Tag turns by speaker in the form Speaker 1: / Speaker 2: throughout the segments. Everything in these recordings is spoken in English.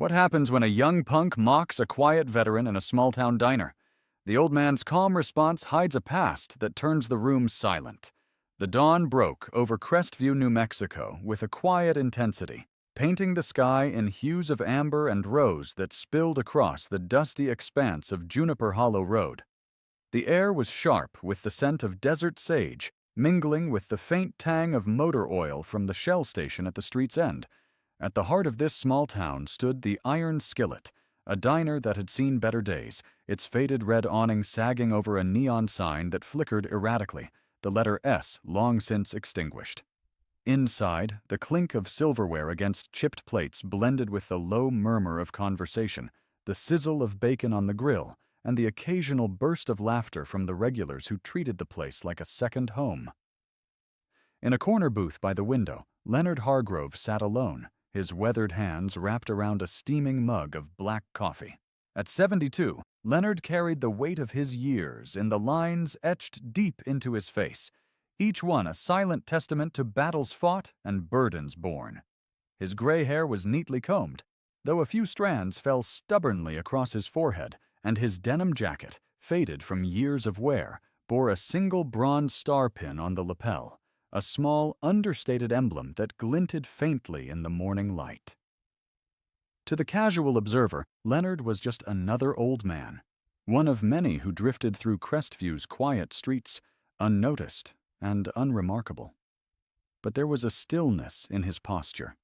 Speaker 1: What happens when a young punk mocks a quiet veteran in a small-town diner? The old man's calm response hides a past that turns the room silent. The dawn broke over Crestview, New Mexico, with a quiet intensity, painting the sky in hues of amber and rose that spilled across the dusty expanse of Juniper Hollow Road. The air was sharp with the scent of desert sage, mingling with the faint tang of motor oil from the Shell station at the street's end. At the heart of this small town stood the Iron Skillet, a diner that had seen better days, its faded red awning sagging over a neon sign that flickered erratically, the letter S long since extinguished. Inside, the clink of silverware against chipped plates blended with the low murmur of conversation, the sizzle of bacon on the grill, and the occasional burst of laughter from the regulars who treated the place like a second home. In a corner booth by the window, Leonard Hargrove sat alone, his weathered hands wrapped around a steaming mug of black coffee. At 72, Leonard carried the weight of his years in the lines etched deep into his face, each one a silent testament to battles fought and burdens borne. His gray hair was neatly combed, though a few strands fell stubbornly across his forehead, and his denim jacket, faded from years of wear, bore a single bronze star pin on the lapel, a small, understated emblem that glinted faintly in the morning light. To the casual observer, Leonard was just another old man, one of many who drifted through Crestview's quiet streets, unnoticed and unremarkable. But there was a stillness in his posture,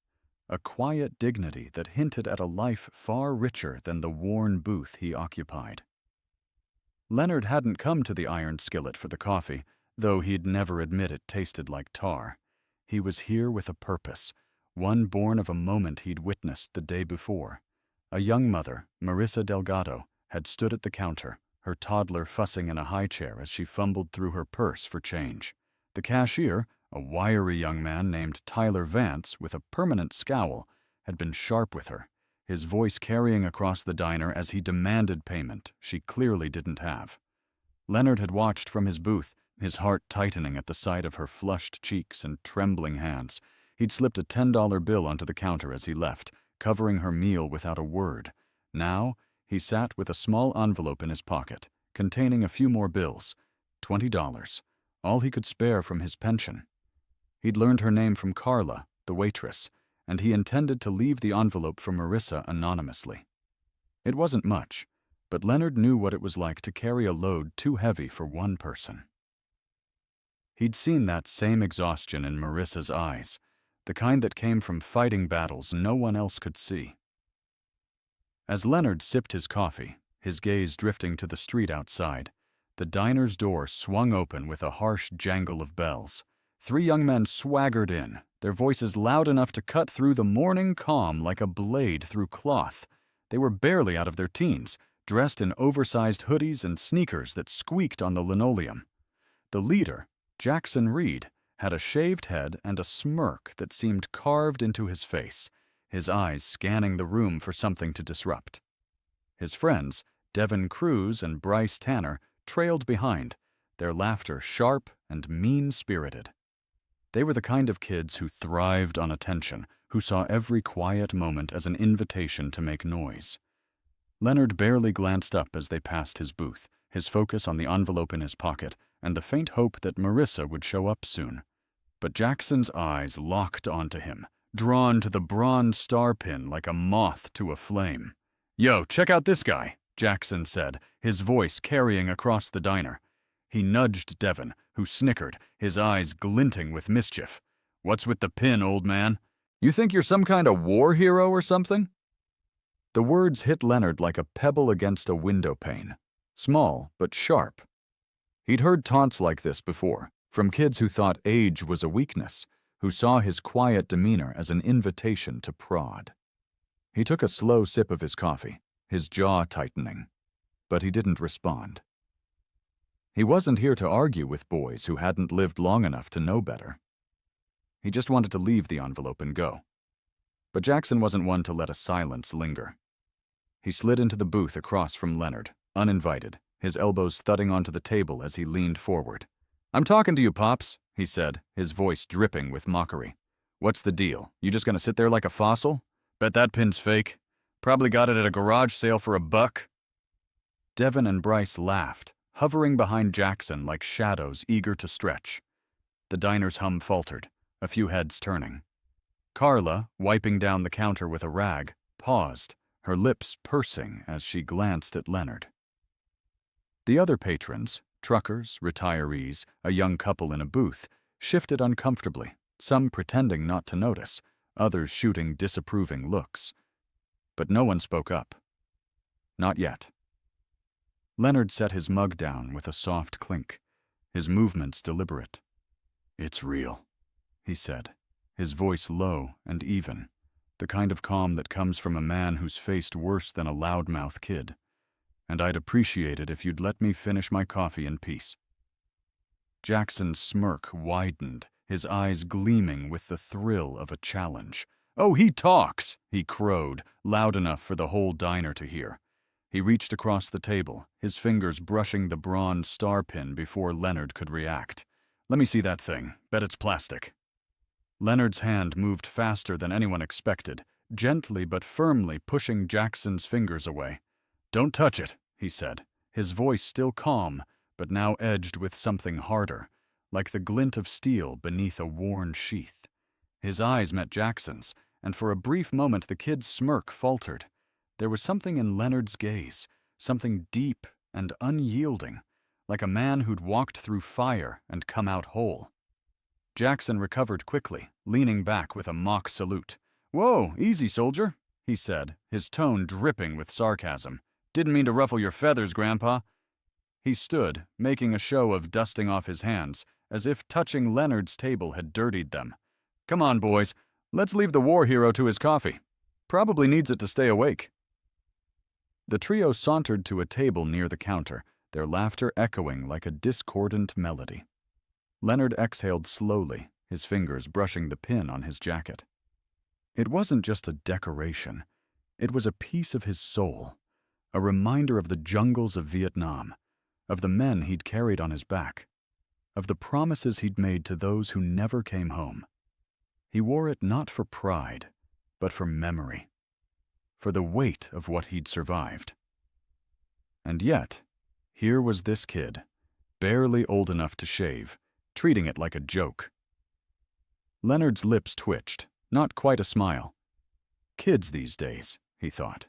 Speaker 1: a quiet dignity that hinted at a life far richer than the worn booth he occupied. Leonard hadn't come to the Iron Skillet for the coffee, though he'd never admit it tasted like tar. He was here with a purpose, one born of a moment he'd witnessed the day before. A young mother, Marissa Delgado, had stood at the counter, her toddler fussing in a high chair as she fumbled through her purse for change. The cashier, a wiry young man named Tyler Vance with a permanent scowl, had been sharp with her, his voice carrying across the diner as he demanded payment she clearly didn't have. Leonard had watched from his booth, his heart tightening at the sight of her flushed cheeks and trembling hands. He'd slipped a $10 bill onto the counter as he left, covering her meal without a word. Now, he sat with a small envelope in his pocket, containing a few more bills. $20, all he could spare from his pension. He'd learned her name from Carla, the waitress, and he intended to leave the envelope for Marissa anonymously. It wasn't much, but Leonard knew what it was like to carry a load too heavy for one person. He'd seen that same exhaustion in Marissa's eyes, the kind that came from fighting battles no one else could see. As Leonard sipped his coffee, his gaze drifting to the street outside, the diner's door swung open with a harsh jangle of bells. 3 young men swaggered in, their voices loud enough to cut through the morning calm like a blade through cloth. They were barely out of their teens, dressed in oversized hoodies and sneakers that squeaked on the linoleum. The leader, Jackson Reed, had a shaved head and a smirk that seemed carved into his face, his eyes scanning the room for something to disrupt. His friends, Devin Cruz and Bryce Tanner, trailed behind, their laughter sharp and mean-spirited. They were the kind of kids who thrived on attention, who saw every quiet moment as an invitation to make noise. Leonard barely glanced up as they passed his booth, his focus on the envelope in his pocket, and the faint hope that Marissa would show up soon. But Jackson's eyes locked onto him, drawn to the bronze star pin like a moth to a flame. "Yo, check out this guy," Jackson said, his voice carrying across the diner. He nudged Devin, who snickered, his eyes glinting with mischief. "What's with the pin, old man? You think you're some kind of war hero or something?" The words hit Leonard like a pebble against a window pane, small but sharp. He'd heard taunts like this before, from kids who thought age was a weakness, who saw his quiet demeanor as an invitation to prod. He took a slow sip of his coffee, his jaw tightening, but he didn't respond. He wasn't here to argue with boys who hadn't lived long enough to know better. He just wanted to leave the envelope and go. But Jackson wasn't one to let a silence linger. He slid into the booth across from Leonard, uninvited, his elbows thudding onto the table as he leaned forward. "I'm talking to you, Pops," he said, his voice dripping with mockery. "What's the deal? You just gonna sit there like a fossil? Bet that pin's fake. Probably got it at a garage sale for $1. Devin and Bryce laughed, hovering behind Jackson like shadows eager to stretch. The diner's hum faltered, a few heads turning. Carla, wiping down the counter with a rag, paused, her lips pursing as she glanced at Leonard. The other patrons, truckers, retirees, a young couple in a booth, shifted uncomfortably, some pretending not to notice, others shooting disapproving looks. But no one spoke up. Not yet. Leonard set his mug down with a soft clink, his movements deliberate. "It's real," he said, his voice low and even, the kind of calm that comes from a man who's faced worse than a loudmouth kid. "And I'd appreciate it if you'd let me finish my coffee in peace." Jackson's smirk widened, his eyes gleaming with the thrill of a challenge. "Oh, he talks!" he crowed, loud enough for the whole diner to hear. He reached across the table, his fingers brushing the bronze star pin before Leonard could react. "Let me see that thing. Bet it's plastic." Leonard's hand moved faster than anyone expected, gently but firmly pushing Jackson's fingers away. "Don't touch it," he said, his voice still calm, but now edged with something harder, like the glint of steel beneath a worn sheath. His eyes met Jackson's, and for a brief moment the kid's smirk faltered. There was something in Leonard's gaze, something deep and unyielding, like a man who'd walked through fire and come out whole. Jackson recovered quickly, leaning back with a mock salute. "Whoa, easy, soldier," he said, his tone dripping with sarcasm. "Didn't mean to ruffle your feathers, Grandpa." He stood, making a show of dusting off his hands, as if touching Leonard's table had dirtied them. "Come on, boys. Let's leave the war hero to his coffee. Probably needs it to stay awake." The trio sauntered to a table near the counter, their laughter echoing like a discordant melody. Leonard exhaled slowly, his fingers brushing the pin on his jacket. It wasn't just a decoration. It was a piece of his soul, a reminder of the jungles of Vietnam, of the men he'd carried on his back, of the promises he'd made to those who never came home. He wore it not for pride, but for memory, for the weight of what he'd survived. And yet, here was this kid, barely old enough to shave, treating it like a joke. Leonard's lips twitched, not quite a smile. Kids these days, he thought,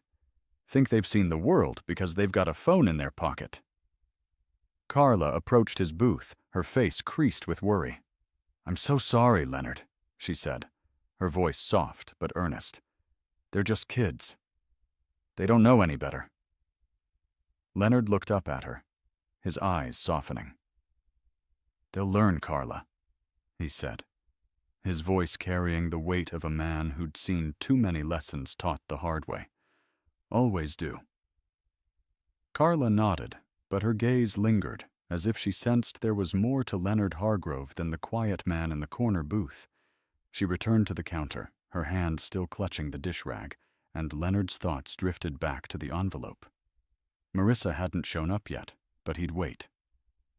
Speaker 1: think they've seen the world because they've got a phone in their pocket. Carla approached his booth, her face creased with worry. "I'm so sorry, Leonard," she said, her voice soft but earnest. "They're just kids. They don't know any better." Leonard looked up at her, his eyes softening. "They'll learn, Carla," he said, his voice carrying the weight of a man who'd seen too many lessons taught the hard way. "Always do." Carla nodded, but her gaze lingered, as if she sensed there was more to Leonard Hargrove than the quiet man in the corner booth. She returned to the counter, her hand still clutching the dish rag, and Leonard's thoughts drifted back to the envelope. Marissa hadn't shown up yet, but he'd wait.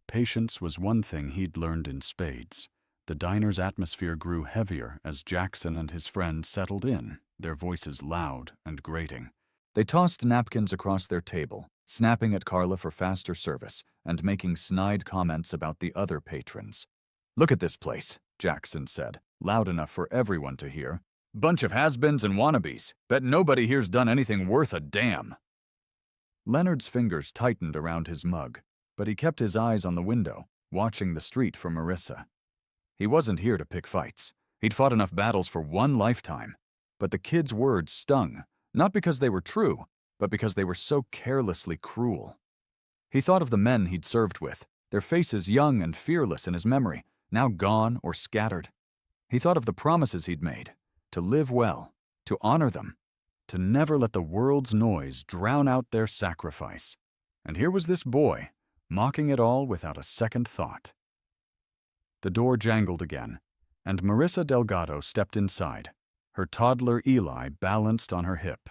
Speaker 1: Patience was one thing he'd learned in spades. The diner's atmosphere grew heavier as Jackson and his friends settled in, their voices loud and grating. They tossed napkins across their table, snapping at Carla for faster service and making snide comments about the other patrons. "Look at this place," Jackson said, loud enough for everyone to hear. "Bunch of has-beens and wannabes. Bet nobody here's done anything worth a damn." Leonard's fingers tightened around his mug, but he kept his eyes on the window, watching the street for Marissa. He wasn't here to pick fights. He'd fought enough battles for one lifetime. But the kid's words stung, not because they were true, but because they were so carelessly cruel. He thought of the men he'd served with, their faces young and fearless in his memory, now gone or scattered. He thought of the promises he'd made, to live well, to honor them, to never let the world's noise drown out their sacrifice. And here was this boy, mocking it all without a second thought. The door jangled again, and Marissa Delgado stepped inside, her toddler Eli balanced on her hip.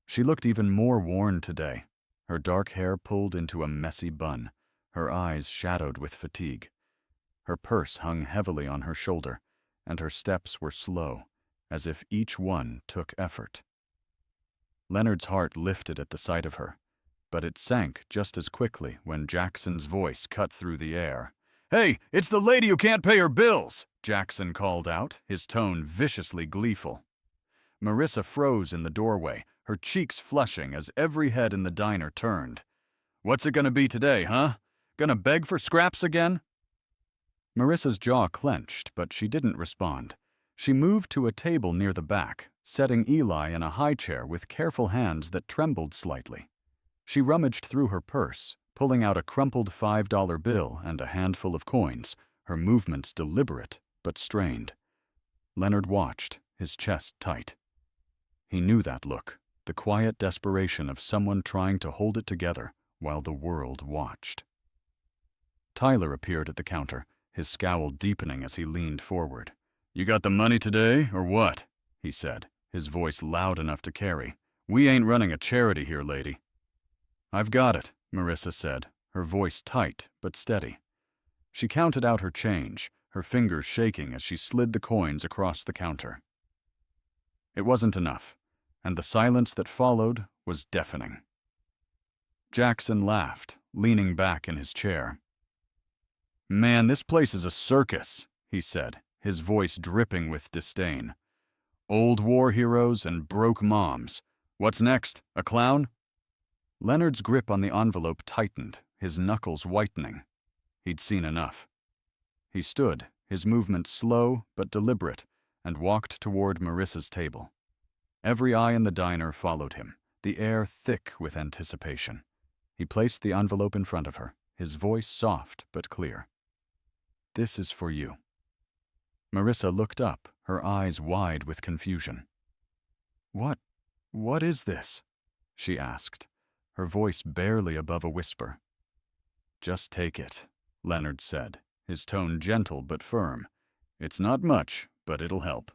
Speaker 1: She looked even more worn today, her dark hair pulled into a messy bun, her eyes shadowed with fatigue. Her purse hung heavily on her shoulder, and her steps were slow, as if each one took effort. Leonard's heart lifted at the sight of her, but it sank just as quickly when Jackson's voice cut through the air. "Hey, it's the lady who can't pay her bills!" Jackson called out, his tone viciously gleeful. Marissa froze in the doorway, her cheeks flushing as every head in the diner turned. "What's it gonna be today, huh? Gonna beg for scraps again?" Marissa's jaw clenched, but she didn't respond. She moved to a table near the back, setting Eli in a high chair with careful hands that trembled slightly. She rummaged through her purse, pulling out a crumpled $5 bill and a handful of coins, her movements deliberate but strained. Leonard watched, his chest tight. He knew that look, the quiet desperation of someone trying to hold it together while the world watched. Tyler appeared at the counter, his scowl deepening as he leaned forward. "You got the money today, or what?" he said, his voice loud enough to carry. "We ain't running a charity here, lady." "I've got it," Marissa said, her voice tight but steady. She counted out her change, her fingers shaking as she slid the coins across the counter. It wasn't enough, and the silence that followed was deafening. Jackson laughed, leaning back in his chair. "Man, this place is a circus," he said, his voice dripping with disdain. "Old war heroes and broke moms. What's next, a clown?" Leonard's grip on the envelope tightened, his knuckles whitening. He'd seen enough. He stood, his movements slow but deliberate, and walked toward Marissa's table. Every eye in the diner followed him, the air thick with anticipation. He placed the envelope in front of her, his voice soft but clear. "This is for you." Marissa looked up, her eyes wide with confusion. What is this?" she asked, her voice barely above a whisper. "Just take it," Leonard said, his tone gentle but firm. "It's not much, but it'll help."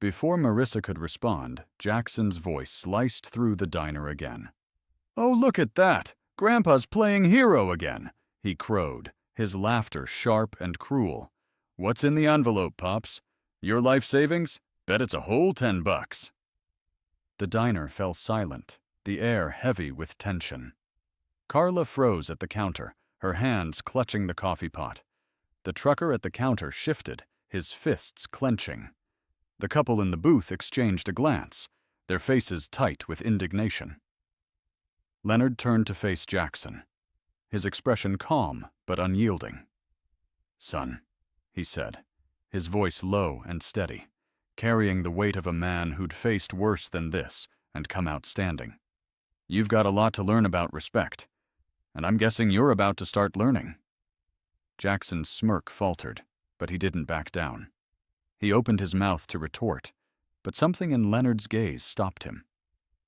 Speaker 1: Before Marissa could respond, Jackson's voice sliced through the diner again. "Oh, look at that! Grandpa's playing hero again," he crowed, his laughter sharp and cruel. "What's in the envelope, Pops? Your life savings? Bet it's a whole $10. The diner fell silent, the air heavy with tension. Carla froze at the counter, her hands clutching the coffee pot. The trucker at the counter shifted, his fists clenching. The couple in the booth exchanged a glance, their faces tight with indignation. Leonard turned to face Jackson, his expression calm but unyielding. "Son," he said, his voice low and steady, carrying the weight of a man who'd faced worse than this and come out standing. "You've got a lot to learn about respect, and I'm guessing you're about to start learning." Jackson's smirk faltered, but he didn't back down. He opened his mouth to retort, but something in Leonard's gaze stopped him.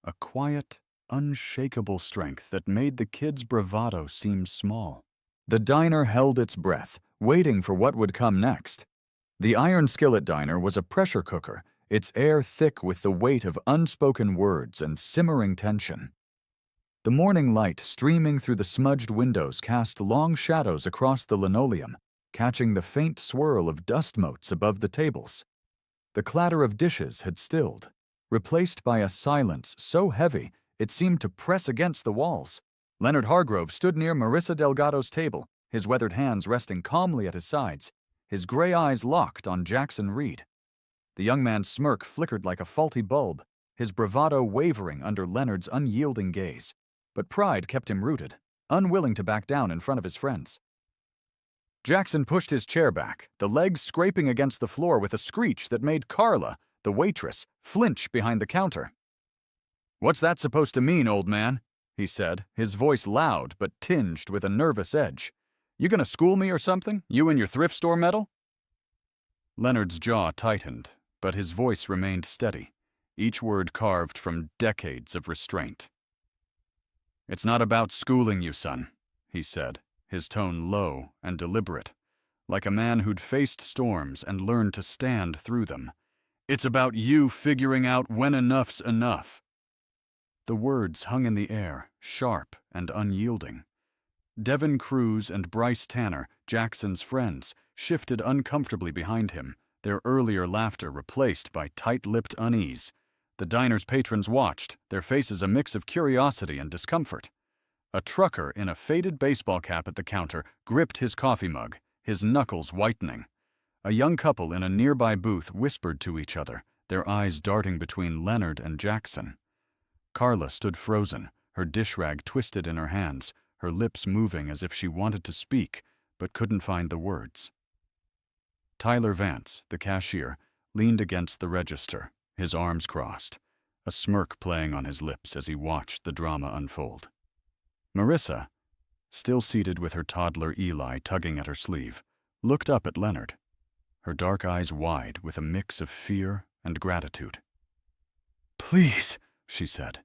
Speaker 1: A quiet, unshakable strength that made the kid's bravado seem small. The diner held its breath, waiting for what would come next. The Iron Skillet Diner was a pressure cooker, its air thick with the weight of unspoken words and simmering tension. The morning light streaming through the smudged windows cast long shadows across the linoleum, catching the faint swirl of dust motes above the tables. The clatter of dishes had stilled, replaced by a silence so heavy it seemed to press against the walls. Leonard Hargrove stood near Marissa Delgado's table, his weathered hands resting calmly at his sides, his gray eyes locked on Jackson Reed. The young man's smirk flickered like a faulty bulb, his bravado wavering under Leonard's unyielding gaze. But pride kept him rooted, unwilling to back down in front of his friends. Jackson pushed his chair back, the legs scraping against the floor with a screech that made Carla, the waitress, flinch behind the counter. "What's that supposed to mean, old man?" he said, his voice loud but tinged with a nervous edge. "You gonna school me or something, you and your thrift store medal?" Leonard's jaw tightened, but his voice remained steady, each word carved from decades of restraint. "It's not about schooling you, son," he said, his tone low and deliberate, like a man who'd faced storms and learned to stand through them. "It's about you figuring out when enough's enough." The words hung in the air, sharp and unyielding. Devin Cruz and Bryce Tanner, Jackson's friends, shifted uncomfortably behind him, their earlier laughter replaced by tight-lipped unease. The diner's patrons watched, their faces a mix of curiosity and discomfort. A trucker in a faded baseball cap at the counter gripped his coffee mug, his knuckles whitening. A young couple in a nearby booth whispered to each other, their eyes darting between Leonard and Jackson. Carla stood frozen, her dish rag twisted in her hands, her lips moving as if she wanted to speak, but couldn't find the words. Tyler Vance, the cashier, leaned against the register, his arms crossed, a smirk playing on his lips as he watched the drama unfold. Marissa, still seated with her toddler Eli tugging at her sleeve, looked up at Leonard, her dark eyes wide with a mix of fear and gratitude. "Please," she said,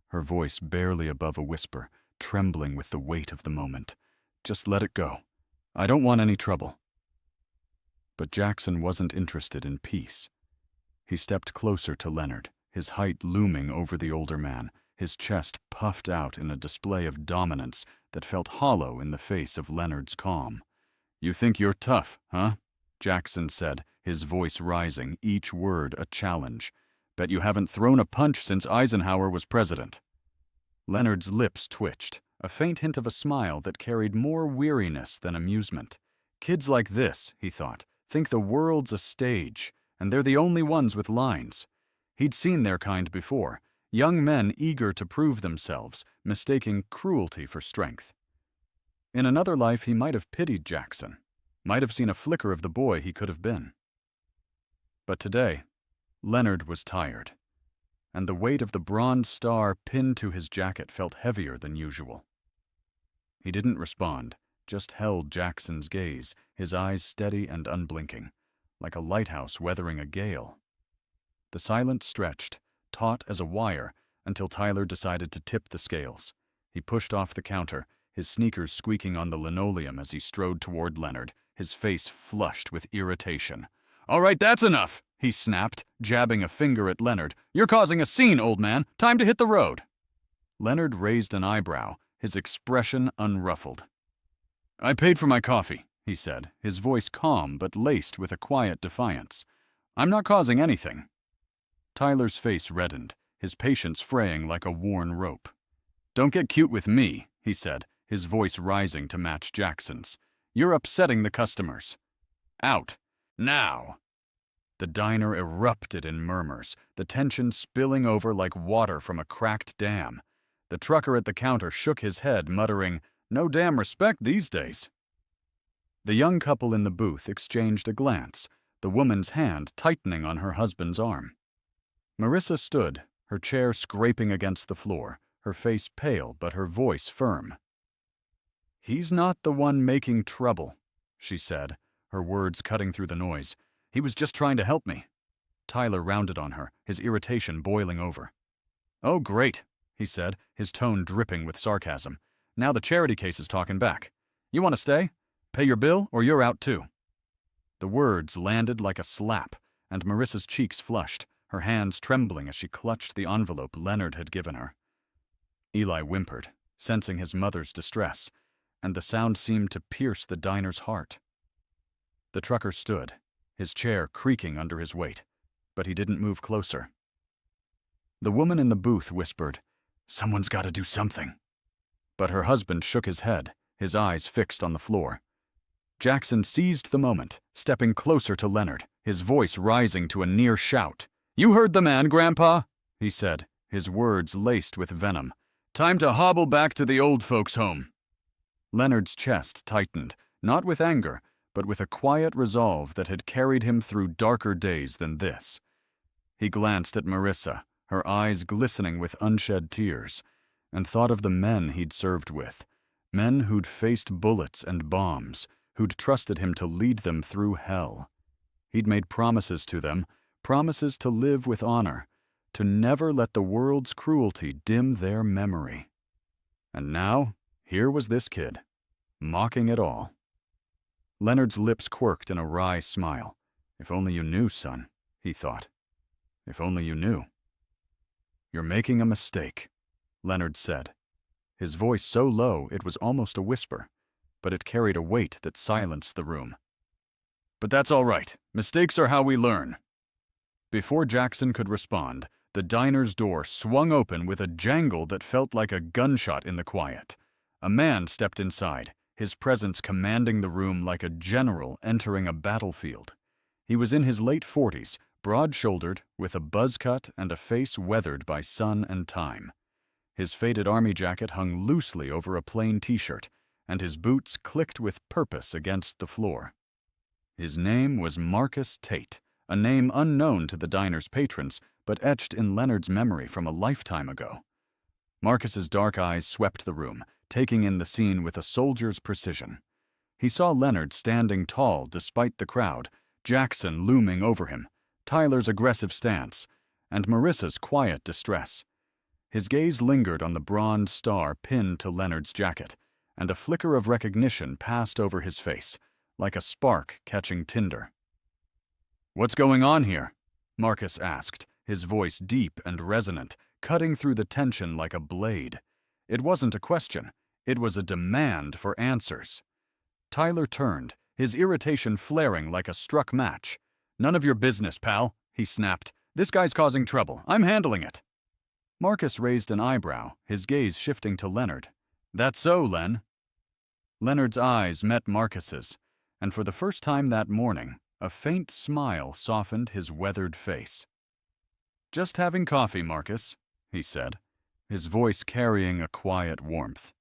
Speaker 1: her voice barely above a whisper, trembling with the weight of the moment. "Just let it go. I don't want any trouble." But Jackson wasn't interested in peace. He stepped closer to Leonard, his height looming over the older man, his chest puffed out in a display of dominance that felt hollow in the face of Leonard's calm. "You think you're tough, huh?" Jackson said, his voice rising, each word a challenge. "Bet you haven't thrown a punch since Eisenhower was president." Leonard's lips twitched, a faint hint of a smile that carried more weariness than amusement. Kids like this, he thought, think the world's a stage, and they're the only ones with lines. He'd seen their kind before, young men eager to prove themselves, mistaking cruelty for strength. In another life, he might have pitied Jackson, might have seen a flicker of the boy he could have been. But today, Leonard was tired, and the weight of the bronze star pinned to his jacket felt heavier than usual. He didn't respond, just held Jackson's gaze, his eyes steady and unblinking, like a lighthouse weathering a gale. The silence stretched, taut as a wire, until Tyler decided to tip the scales. He pushed off the counter, his sneakers squeaking on the linoleum as he strode toward Leonard, his face flushed with irritation. "All right, that's enough," he snapped, jabbing a finger at Leonard. "You're causing a scene, old man. Time to hit the road." Leonard raised an eyebrow, his expression unruffled. "I paid for my coffee," he said, his voice calm but laced with a quiet defiance. "I'm not causing anything." Tyler's face reddened, his patience fraying like a worn rope. "Don't get cute with me," he said, his voice rising to match Jackson's. "You're upsetting the customers. Out. Now." The diner erupted in murmurs, the tension spilling over like water from a cracked dam. The trucker at the counter shook his head, muttering, "No damn respect these days." The young couple in the booth exchanged a glance, the woman's hand tightening on her husband's arm. Marissa stood, her chair scraping against the floor, her face pale but her voice firm. "He's not the one making trouble," she said, her words cutting through the noise. "He was just trying to help me." Tyler rounded on her, his irritation boiling over. "Oh, great," he said, his tone dripping with sarcasm. "Now the charity case is talking back. You want to stay? Pay your bill or you're out too." The words landed like a slap, and Marissa's cheeks flushed, her hands trembling as she clutched the envelope Leonard had given her. Eli whimpered, sensing his mother's distress, and the sound seemed to pierce the diner's heart. The trucker stood, his chair creaking under his weight, but he didn't move closer. The woman in the booth whispered, "Someone's got to do something." But her husband shook his head, his eyes fixed on the floor. Jackson seized the moment, stepping closer to Leonard, his voice rising to a near shout. "You heard the man, Grandpa," he said, his words laced with venom. "Time to hobble back to the old folks' home." Leonard's chest tightened, not with anger, but with a quiet resolve that had carried him through darker days than this. He glanced at Marissa, her eyes glistening with unshed tears, and thought of the men he'd served with, men who'd faced bullets and bombs, who'd trusted him to lead them through hell. He'd made promises to them, promises to live with honor, to never let the world's cruelty dim their memory. And now, here was this kid, mocking it all. Leonard's lips quirked in a wry smile. "If only you knew, son," he thought. "If only you knew." "You're making a mistake," Leonard said, his voice so low it was almost a whisper, but it carried a weight that silenced the room. "But that's all right. Mistakes are how we learn." Before Jackson could respond, The diner's door swung open with a jangle that felt like a gunshot in the quiet. A man stepped inside, his presence commanding the room like a general entering a battlefield. He was in his late 40s, broad-shouldered, with a buzz cut and a face weathered by sun and time. His faded army jacket hung loosely over a plain t-shirt, and his boots clicked with purpose against the floor. His name was Marcus Tate, a name unknown to the diner's patrons, but etched in Leonard's memory from a lifetime ago. Marcus's dark eyes swept the room, taking in the scene with a soldier's precision. He saw Leonard standing tall despite the crowd, Jackson looming over him, Tyler's aggressive stance, and Marissa's quiet distress. His gaze lingered on the bronze star pinned to Leonard's jacket, and a flicker of recognition passed over his face, like a spark catching tinder. "What's going on here?" Marcus asked, his voice deep and resonant, cutting through the tension like a blade. It wasn't a question, it was a demand for answers. Tyler turned, his irritation flaring like a struck match. "None of your business, pal," he snapped. "This guy's causing trouble. I'm handling it." Marcus raised an eyebrow, his gaze shifting to Leonard. "That's so, Len." Leonard's eyes met Marcus's, and for the first time that morning, a faint smile softened his weathered face. "Just having coffee, Marcus," he said, his voice carrying a quiet warmth.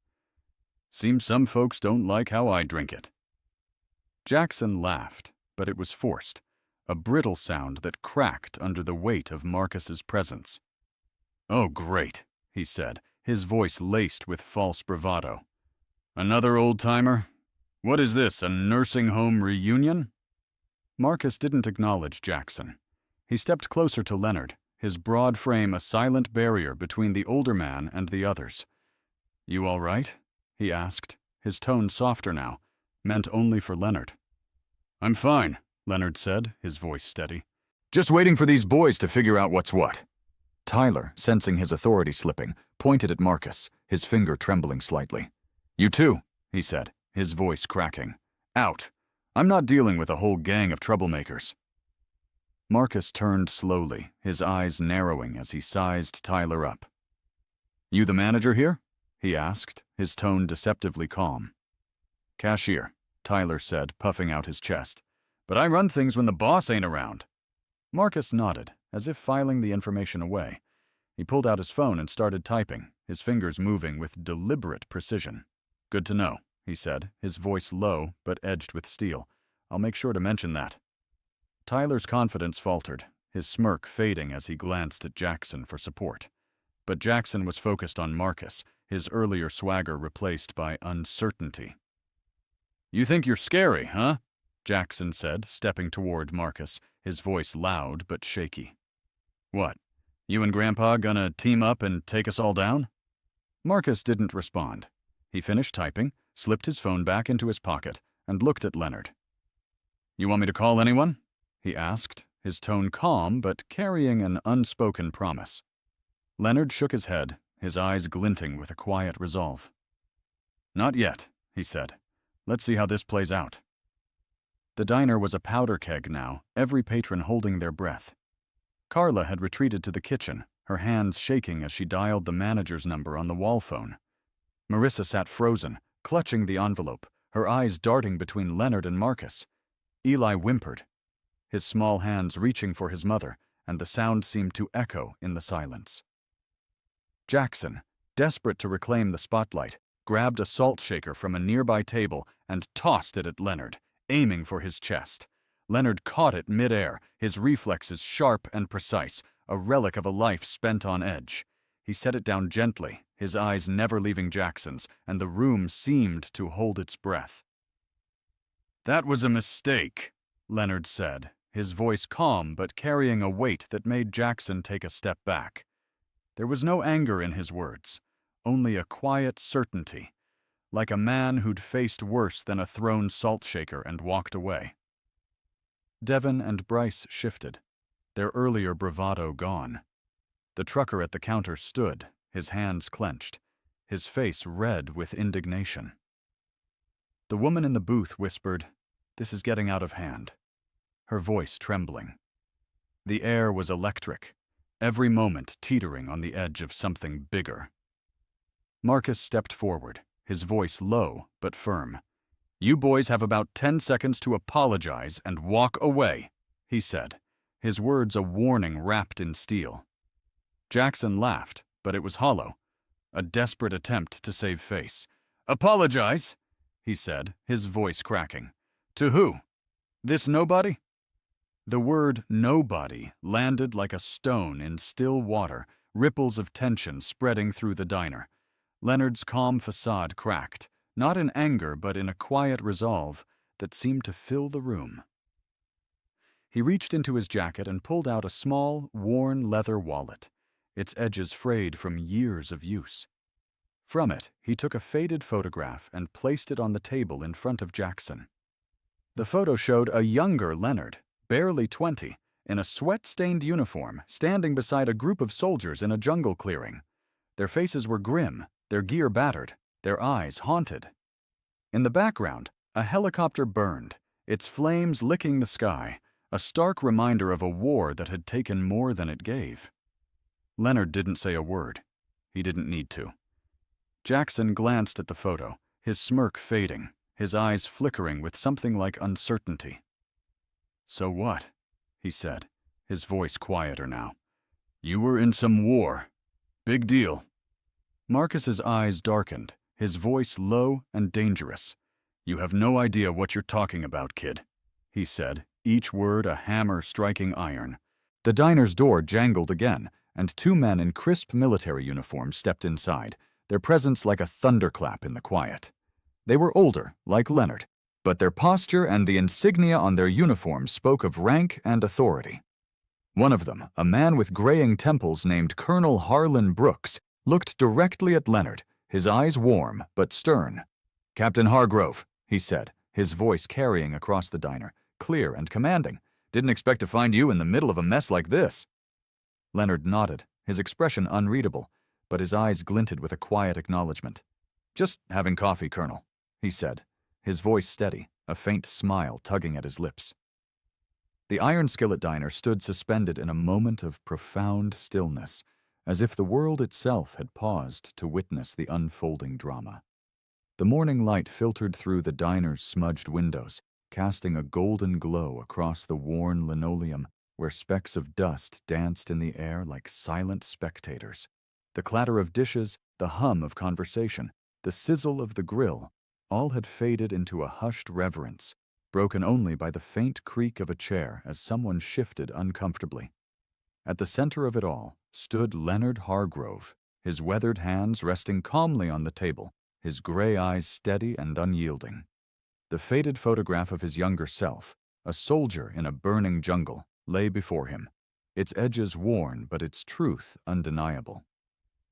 Speaker 1: "Seems some folks don't like how I drink it." Jackson laughed, but it was forced, a brittle sound that cracked under the weight of Marcus's presence. "Oh, great," he said, his voice laced with false bravado. "Another old-timer? What is this, a nursing home reunion?" Marcus didn't acknowledge Jackson. He stepped closer to Leonard, his broad frame a silent barrier between the older man and the others. "You all right?" he asked, his tone softer now, meant only for Leonard. "I'm fine," Leonard said, his voice steady. "Just waiting for these boys to figure out what's what." Tyler, sensing his authority slipping, pointed at Marcus, his finger trembling slightly. "You too," he said, his voice cracking. "Out. I'm not dealing with a whole gang of troublemakers." Marcus turned slowly, his eyes narrowing as he sized Tyler up. "You the manager here?" he asked, his tone deceptively calm. "Cashier," Tyler said, puffing out his chest. "But I run things when the boss ain't around." Marcus nodded, as if filing the information away. He pulled out his phone and started typing, his fingers moving with deliberate precision. "Good to know," he said, his voice low but edged with steel. "I'll make sure to mention that." Tyler's confidence faltered, his smirk fading as he glanced at Jackson for support. But Jackson was focused on Marcus, his earlier swagger replaced by uncertainty. "You think you're scary, huh?" Jackson said, stepping toward Marcus, his voice loud but shaky. "What, you and Grandpa gonna team up and take us all down?" Marcus didn't respond. He finished typing, slipped his phone back into his pocket, and looked at Leonard. "You want me to call anyone?" he asked, his tone calm but carrying an unspoken promise. Leonard shook his head, his eyes glinting with a quiet resolve. "Not yet," he said. "Let's see how this plays out." The diner was a powder keg now, every patron holding their breath. Carla had retreated to the kitchen, her hands shaking as she dialed the manager's number on the wall phone. Marissa sat frozen, clutching the envelope, her eyes darting between Leonard and Marcus. Eli whimpered, his small hands reaching for his mother, and the sound seemed to echo in the silence. Jackson, desperate to reclaim the spotlight, grabbed a salt shaker from a nearby table and tossed it at Leonard, aiming for his chest. Leonard caught it mid-air, his reflexes sharp and precise, a relic of a life spent on edge. He set it down gently, his eyes never leaving Jackson's, and the room seemed to hold its breath. "That was a mistake," Leonard said, his voice calm but carrying a weight that made Jackson take a step back. There was no anger in his words, only a quiet certainty, like a man who'd faced worse than a thrown salt shaker and walked away. Devon and Bryce shifted, their earlier bravado gone. The trucker at the counter stood, his hands clenched, his face red with indignation. The woman in the booth whispered, "This is getting out of hand," her voice trembling. The air was electric, every moment teetering on the edge of something bigger. Marcus stepped forward, his voice low but firm. "You boys have about 10 seconds to apologize and walk away," he said, his words a warning wrapped in steel. Jackson laughed, but it was hollow, a desperate attempt to save face. "Apologize?" he said, his voice cracking. "To who? This nobody?" The word nobody landed like a stone in still water, ripples of tension spreading through the diner. Leonard's calm facade cracked, not in anger but in a quiet resolve that seemed to fill the room. He reached into his jacket and pulled out a small, worn leather wallet, its edges frayed from years of use. From it, he took a faded photograph and placed it on the table in front of Jackson. The photo showed a younger Leonard, barely 20, in a sweat-stained uniform, standing beside a group of soldiers in a jungle clearing. Their faces were grim, their gear battered, their eyes haunted. In the background, a helicopter burned, its flames licking the sky, a stark reminder of a war that had taken more than it gave. Leonard didn't say a word. He didn't need to. Jackson glanced at the photo, his smirk fading, his eyes flickering with something like uncertainty. "So what?" he said, his voice quieter now. "You were in some war. Big deal." Marcus's eyes darkened, his voice low and dangerous. "You have no idea what you're talking about, kid," he said, each word a hammer striking iron. The diner's door jangled again, and two men in crisp military uniforms stepped inside, their presence like a thunderclap in the quiet. They were older, like Leonard, but their posture and the insignia on their uniforms spoke of rank and authority. One of them, a man with graying temples named Colonel Harlan Brooks, looked directly at Leonard, his eyes warm but stern. "Captain Hargrove," he said, his voice carrying across the diner, clear and commanding. "Didn't expect to find you in the middle of a mess like this." Leonard nodded, his expression unreadable, but his eyes glinted with a quiet acknowledgement. "Just having coffee, Colonel," he said, his voice steady, a faint smile tugging at his lips. The Iron Skillet diner stood suspended in a moment of profound stillness, as if the world itself had paused to witness the unfolding drama. The morning light filtered through the diner's smudged windows, casting a golden glow across the worn linoleum where specks of dust danced in the air like silent spectators. The clatter of dishes, the hum of conversation, the sizzle of the grill, all had faded into a hushed reverence, broken only by the faint creak of a chair as someone shifted uncomfortably. At the center of it all stood Leonard Hargrove, his weathered hands resting calmly on the table, his gray eyes steady and unyielding. The faded photograph of his younger self, a soldier in a burning jungle, lay before him, its edges worn but its truth undeniable.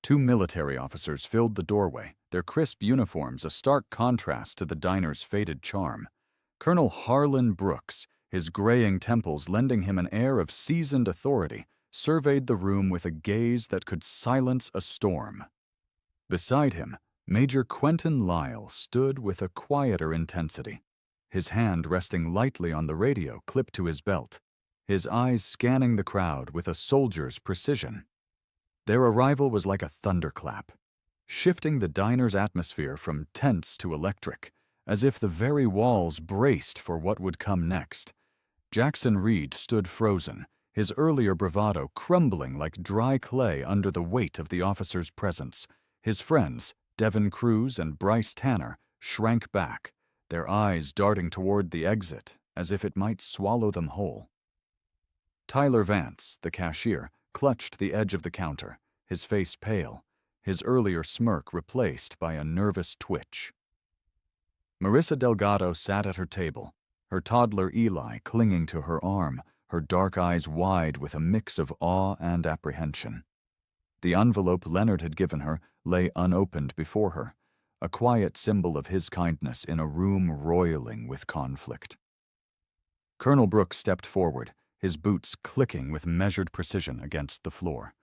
Speaker 1: Two military officers filled the doorway, their crisp uniforms a stark contrast to the diner's faded charm. Colonel Harlan Brooks, his graying temples lending him an air of seasoned authority, surveyed the room with a gaze that could silence a storm. Beside him, Major Quentin Lyle stood with a quieter intensity, his hand resting lightly on the radio clipped to his belt, his eyes scanning the crowd with a soldier's precision. Their arrival was like a thunderclap, shifting the diner's atmosphere from tense to electric, as if the very walls braced for what would come next. Jackson Reed stood frozen, his earlier bravado crumbling like dry clay under the weight of the officer's presence. His friends, Devin Cruz and Bryce Tanner, shrank back, their eyes darting toward the exit as if it might swallow them whole. Tyler Vance, the cashier, clutched the edge of the counter, his face pale, his earlier smirk replaced by a nervous twitch. Marissa Delgado sat at her table, her toddler Eli clinging to her arm, her dark eyes wide with a mix of awe and apprehension. The envelope Leonard had given her lay unopened before her, a quiet symbol of his kindness in a room roiling with conflict. Colonel Brooks stepped forward, his boots clicking with measured precision against the floor.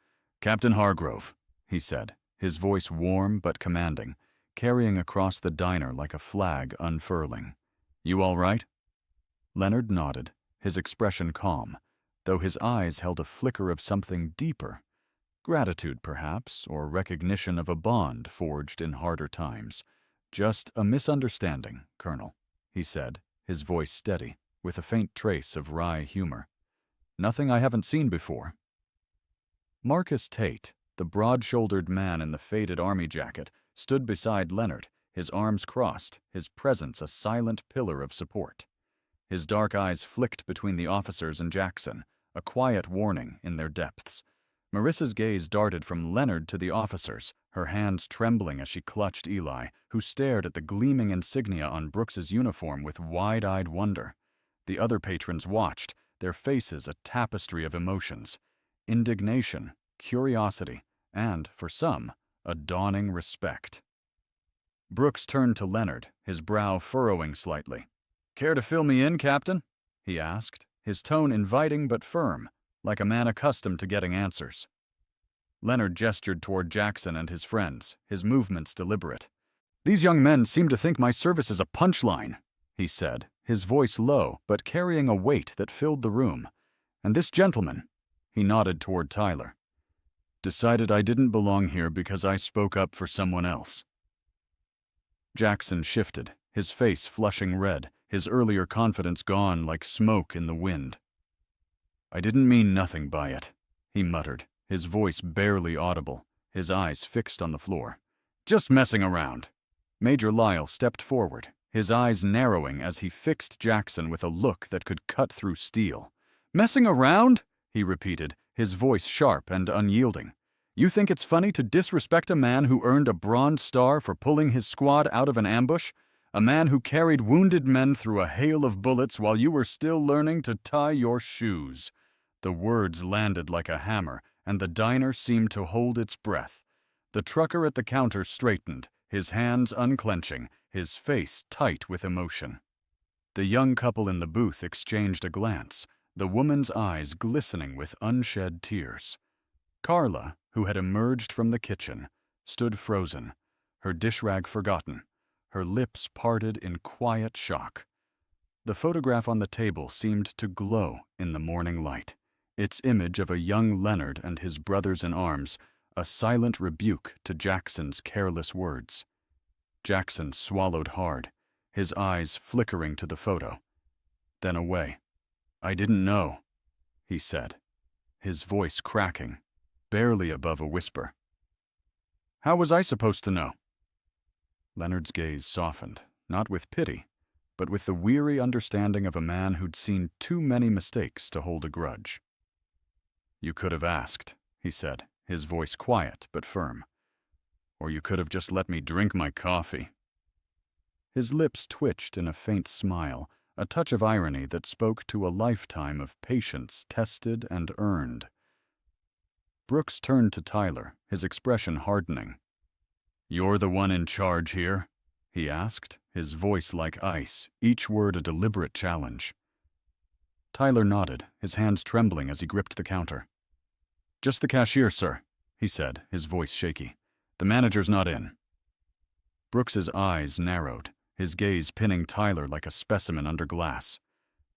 Speaker 1: "Captain Hargrove," he said, his voice warm but commanding, carrying across the diner like a flag unfurling. "You all right?" Leonard nodded, his expression calm, though his eyes held a flicker of something deeper. Gratitude, perhaps, or recognition of a bond forged in harder times. "Just a misunderstanding, Colonel," he said, his voice steady, with a faint trace of wry humor. "Nothing I haven't seen before." Marcus Tate, the broad-shouldered man in the faded army jacket, stood beside Leonard, his arms crossed, his presence a silent pillar of support. His dark eyes flicked between the officers and Jackson, a quiet warning in their depths. Marissa's gaze darted from Leonard to the officers, her hands trembling as she clutched Eli, who stared at the gleaming insignia on Brooks's uniform with wide-eyed wonder. The other patrons watched, their faces a tapestry of emotions: indignation, curiosity, and, for some, a dawning respect. Brooks turned to Leonard, his brow furrowing slightly. "Care to fill me in, Captain?" he asked, his tone inviting but firm, like a man accustomed to getting answers. Leonard gestured toward Jackson and his friends, his movements deliberate. "These young men seem to think my service is a punchline," he said, his voice low but carrying a weight that filled the room. "And this gentleman," he nodded toward Tyler, "decided I didn't belong here because I spoke up for someone else." Jackson shifted, his face flushing red, his earlier confidence gone like smoke in the wind. "I didn't mean nothing by it," he muttered, his voice barely audible, his eyes fixed on the floor. "Just messing around." Major Lyle stepped forward, his eyes narrowing as he fixed Jackson with a look that could cut through steel. "Messing around?" he repeated, his voice sharp and unyielding. "You think it's funny to disrespect a man who earned a Bronze Star for pulling his squad out of an ambush? A man who carried wounded men through a hail of bullets while you were still learning to tie your shoes." The words landed like a hammer, and the diner seemed to hold its breath. The trucker at the counter straightened, his hands unclenching, his face tight with emotion. The young couple in the booth exchanged a glance, the woman's eyes glistening with unshed tears. Carla, who had emerged from the kitchen, stood frozen, her dish rag forgotten, her lips parted in quiet shock. The photograph on the table seemed to glow in the morning light, its image of a young Leonard and his brothers in arms, a silent rebuke to Jackson's careless words. Jackson swallowed hard, his eyes flickering to the photo, then away. "I didn't know," he said, his voice cracking, barely above a whisper. "How was I supposed to know?" Leonard's gaze softened, not with pity, but with the weary understanding of a man who'd seen too many mistakes to hold a grudge. "You could have asked," he said, his voice quiet but firm. "Or you could have just let me drink my coffee." His lips twitched in a faint smile, a touch of irony that spoke to a lifetime of patience tested and earned. Brooks turned to Tyler, his expression hardening. "You're the one in charge here?" he asked, his voice like ice, each word a deliberate challenge. Tyler nodded, his hands trembling as he gripped the counter. "Just the cashier, sir," he said, his voice shaky. "The manager's not in." Brooks's eyes narrowed, his gaze pinning Tyler like a specimen under glass.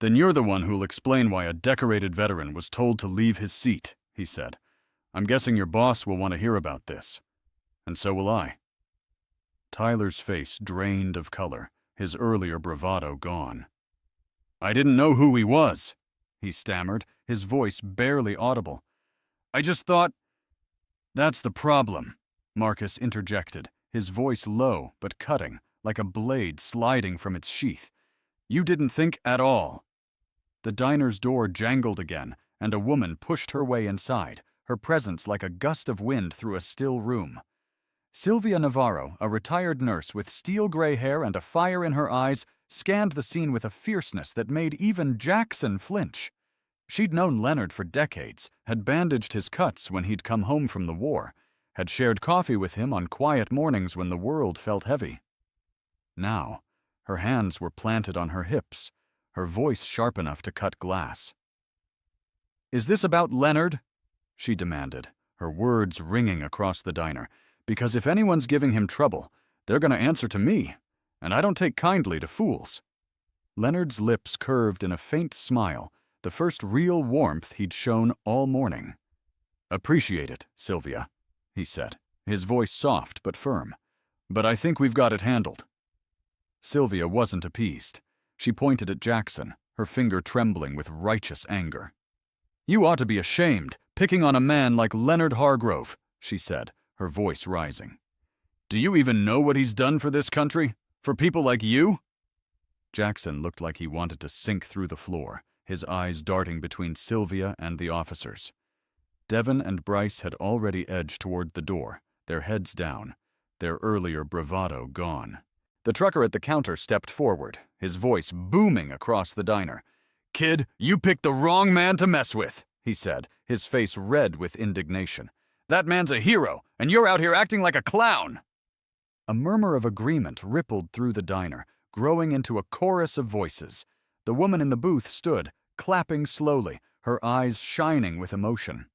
Speaker 1: "Then you're the one who'll explain why a decorated veteran was told to leave his seat," he said. "I'm guessing your boss will want to hear about this. And so will I." Tyler's face drained of color, his earlier bravado gone. "I didn't know who he was," he stammered, his voice barely audible. "I just thought—" "That's the problem," Marcus interjected, his voice low but cutting, like a blade sliding from its sheath. "You didn't think at all." The diner's door jangled again, and a woman pushed her way inside, her presence like a gust of wind through a still room. Sylvia Navarro, a retired nurse with steel-gray hair and a fire in her eyes, scanned the scene with a fierceness that made even Jackson flinch. She'd known Leonard for decades, had bandaged his cuts when he'd come home from the war, had shared coffee with him on quiet mornings when the world felt heavy. Now, her hands were planted on her hips, her voice sharp enough to cut glass. "Is this about Leonard?" she demanded, her words ringing across the diner. "Because if anyone's giving him trouble, they're going to answer to me, and I don't take kindly to fools." Leonard's lips curved in a faint smile, the first real warmth he'd shown all morning. "Appreciate it, Sylvia," he said, his voice soft but firm. "But I think we've got it handled." Sylvia wasn't appeased. She pointed at Jackson, her finger trembling with righteous anger. "You ought to be ashamed, picking on a man like Leonard Hargrove," she said, her voice rising. "Do you even know what he's done for this country? For people like you?" Jackson looked like he wanted to sink through the floor, his eyes darting between Sylvia and the officers. Devon and Bryce had already edged toward the door, their heads down, their earlier bravado gone. The trucker at the counter stepped forward, his voice booming across the diner. "Kid, you picked the wrong man to mess with," he said, his face red with indignation. "That man's a hero, and you're out here acting like a clown." A murmur of agreement rippled through the diner, growing into a chorus of voices. The woman in the booth stood, clapping slowly, her eyes shining with emotion.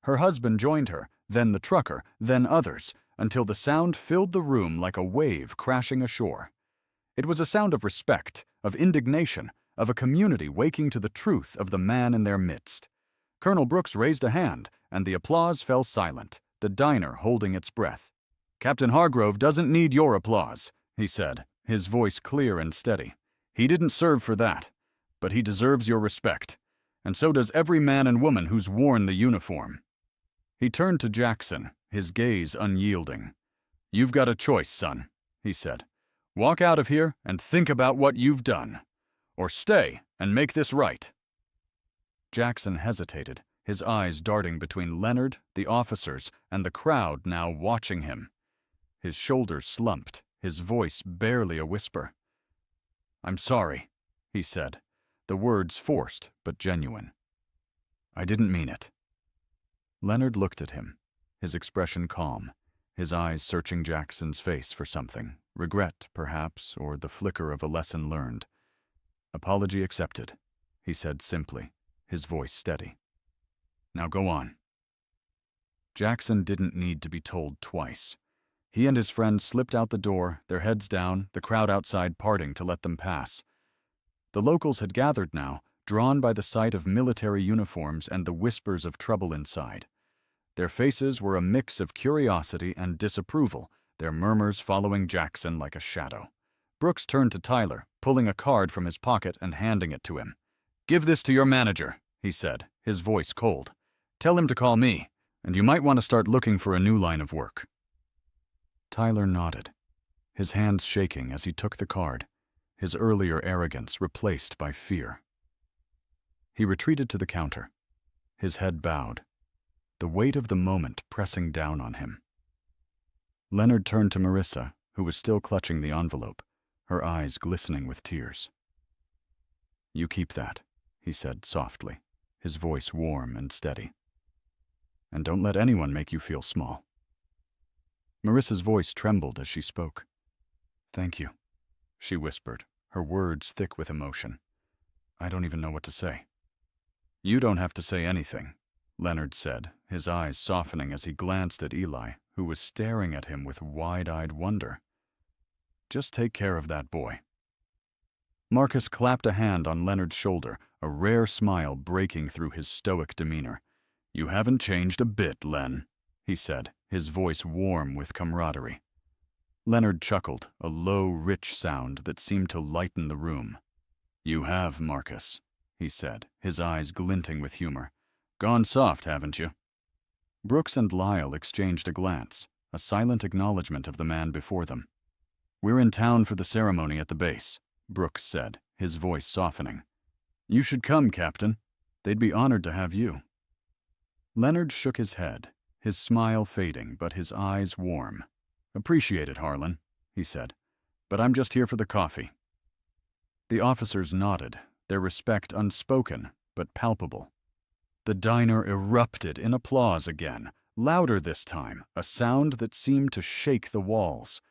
Speaker 1: Her husband joined her, then the trucker, then others, until the sound filled the room like a wave crashing ashore. It was a sound of respect, of indignation, of a community waking to the truth of the man in their midst. Colonel Brooks raised a hand, and the applause fell silent, the diner holding its breath. "Captain Hargrove doesn't need your applause," he said, his voice clear and steady. "He didn't serve for that, but he deserves your respect, and so does every man and woman who's worn the uniform." He turned to Jackson, his gaze unyielding. "You've got a choice, son," he said. "Walk out of here and think about what you've done. Or stay and make this right." Jackson hesitated, his eyes darting between Leonard, the officers, and the crowd now watching him. His shoulders slumped, his voice barely a whisper. "I'm sorry," he said, the words forced but genuine. "I didn't mean it." Leonard looked at him, his expression calm, his eyes searching Jackson's face for something, regret, perhaps, or the flicker of a lesson learned. "Apology accepted," he said simply, his voice steady. "Now go on." Jackson didn't need to be told twice. He and his friend slipped out the door, their heads down, the crowd outside parting to let them pass. The locals had gathered now, drawn by the sight of military uniforms and the whispers of trouble inside. Their faces were a mix of curiosity and disapproval, their murmurs following Jackson like a shadow. Brooks turned to Tyler, pulling a card from his pocket and handing it to him. "Give this to your manager," he said, his voice cold. "Tell him to call me, and you might want to start looking for a new line of work." Tyler nodded, his hands shaking as he took the card, his earlier arrogance replaced by fear. He retreated to the counter, his head bowed, the weight of the moment pressing down on him. Leonard turned to Marissa, who was still clutching the envelope, her eyes glistening with tears. "You keep that," he said softly, his voice warm and steady. "And don't let anyone make you feel small." Marissa's voice trembled as she spoke. "Thank you," she whispered, her words thick with emotion. "I don't even know what to say." "You don't have to say anything," Leonard said, his eyes softening as he glanced at Eli, who was staring at him with wide-eyed wonder. "Just take care of that boy." Marcus clapped a hand on Leonard's shoulder, a rare smile breaking through his stoic demeanor. "You haven't changed a bit, Len," he said, his voice warm with camaraderie. Leonard chuckled, a low, rich sound that seemed to lighten the room. "You have, Marcus," he said, his eyes glinting with humor. "Gone soft, haven't you?" Brooks and Lyle exchanged a glance, a silent acknowledgement of the man before them. "We're in town for the ceremony at the base," Brooks said, his voice softening. "You should come, Captain. They'd be honored to have you." Leonard shook his head, his smile fading but his eyes warm. "Appreciate it, Harlan," he said, "but I'm just here for the coffee." The officers nodded, their respect unspoken but palpable. The diner erupted in applause again, louder this time, a sound that seemed to shake the walls.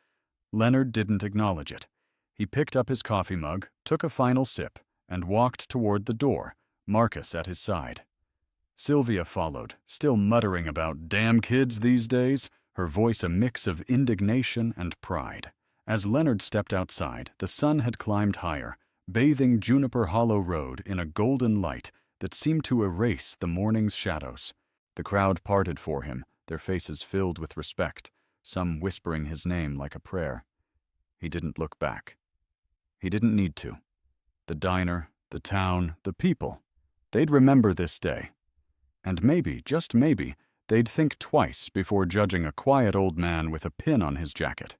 Speaker 1: Leonard didn't acknowledge it. He picked up his coffee mug, took a final sip, and walked toward the door, Marcus at his side. Sylvia followed, still muttering about "damn kids these days," her voice a mix of indignation and pride. As Leonard stepped outside, the sun had climbed higher, bathing Juniper Hollow Road in a golden light that seemed to erase the morning's shadows. The crowd parted for him, their faces filled with respect, some whispering his name like a prayer. He didn't look back. He didn't need to. The diner, the town, the people, they'd remember this day. And maybe, just maybe, they'd think twice before judging a quiet old man with a pin on his jacket.